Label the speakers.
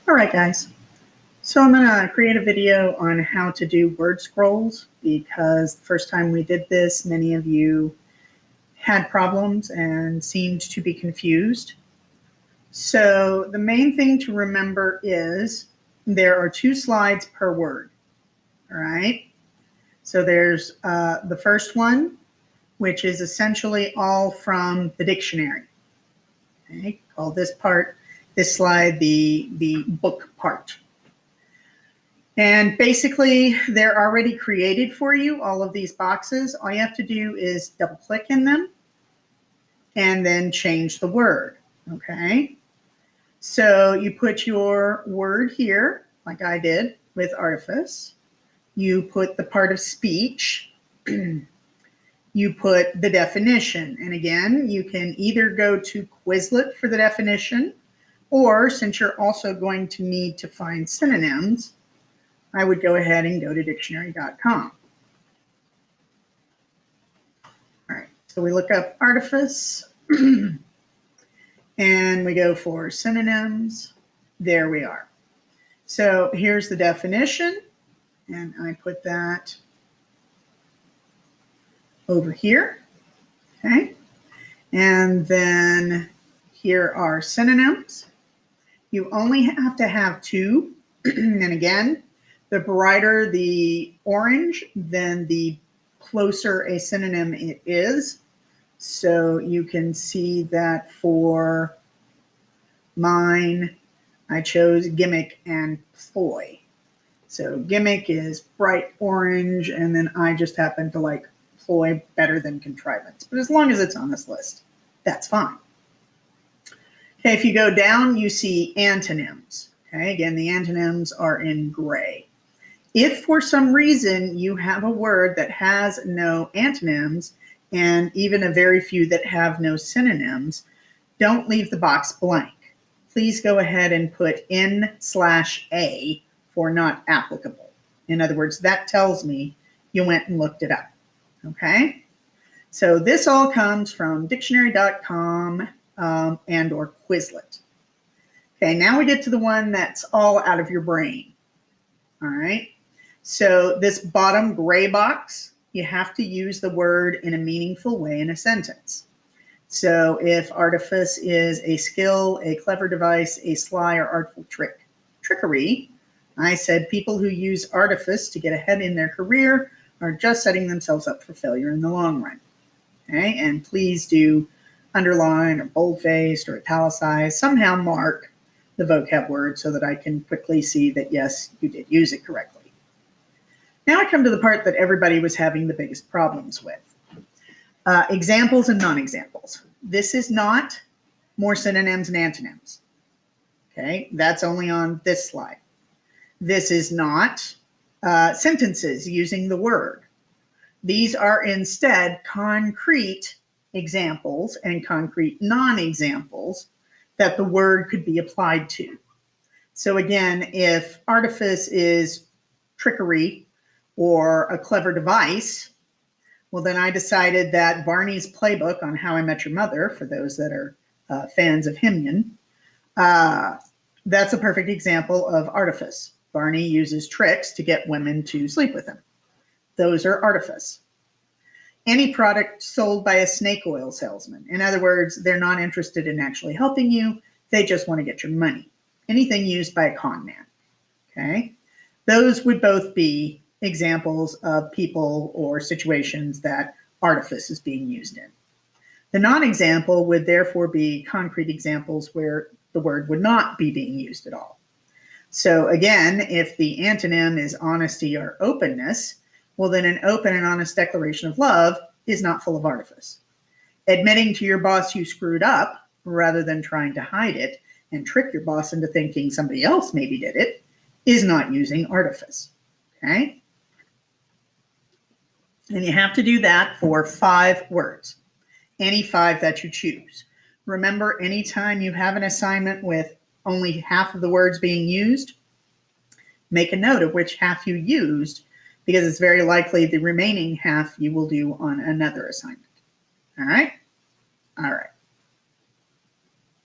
Speaker 1: All right, guys. So I'm going to create a video on how to do word scrolls because the first time we did this, many of you had problems and seemed to be confused. So the main thing to remember is there are 2 slides per word. All right. So there's the first one, which is essentially all from the dictionary. Okay. Call this slide the book part. And basically, they're already created for you, all of these boxes. All you have to do is double click in them and then change the word, okay? So you put your word here, like I did with artifice. You put the part of speech. You put the definition. And again, you can either go to Quizlet for the definition, or since you're also going to need to find synonyms, I would go ahead and go to dictionary.com. All right, so we look up artifice and we go for synonyms. There we are. So here's the definition, and I put that over here, okay? And then here are synonyms. You only have to have 2, and again, the brighter the orange, then the closer a synonym it is. So you can see that for mine, I chose gimmick and ploy. So gimmick is bright orange, and then I just happen to like ploy better than contrivance. But as long as it's on this list, that's fine. Okay, if you go down, you see antonyms. Okay, again, the antonyms are in gray. If for some reason you have a word that has no antonyms, and even a very few that have no synonyms, don't leave the box blank. Please go ahead and put N/A for not applicable. In other words, that tells me you went and looked it up. Okay? So this all comes from dictionary.com and or Quizlet. Okay, now we get to the one that's all out of your brain. All right? So this bottom gray box, you have to use the word in a meaningful way in a sentence. So if artifice is a skill, a clever device, a sly or artful trickery, I said people who use artifice to get ahead in their career are just setting themselves up for failure in the long run. Okay, and please do underline or boldface or italicize, somehow mark the vocab word so that I can quickly see that yes, you did use it correctly. Now I come to the part that everybody was having the biggest problems with. Examples and non-examples. This is not more synonyms and antonyms. Okay, that's only on this slide. This is not sentences using the word. These are instead concrete examples and concrete non-examples that the word could be applied to. So again, if artifice is trickery or a clever device, well, then I decided that Barney's Playbook on How I Met Your Mother, for those that are fans of Himian, that's a perfect example of artifice. Barney uses tricks to get women to sleep with him. Those are artifice. Any product sold by a snake oil salesman. In other words, they're not interested in actually helping you. They just want to get your money. Anything used by a con man. Okay? Those would both be examples of people or situations that artifice is being used in. The non-example would therefore be concrete examples where the word would not be being used at all. So again, if the antonym is honesty or openness, well then an open and honest declaration of love is not full of artifice. Admitting to your boss you screwed up rather than trying to hide it and trick your boss into thinking somebody else maybe did it is not using artifice. Okay? And you have to do that for 5 words, any 5 that you choose. Remember, anytime you have an assignment with only half of the words being used, make a note of which half you used, because it's very likely the remaining half you will do on another assignment. All right? All right.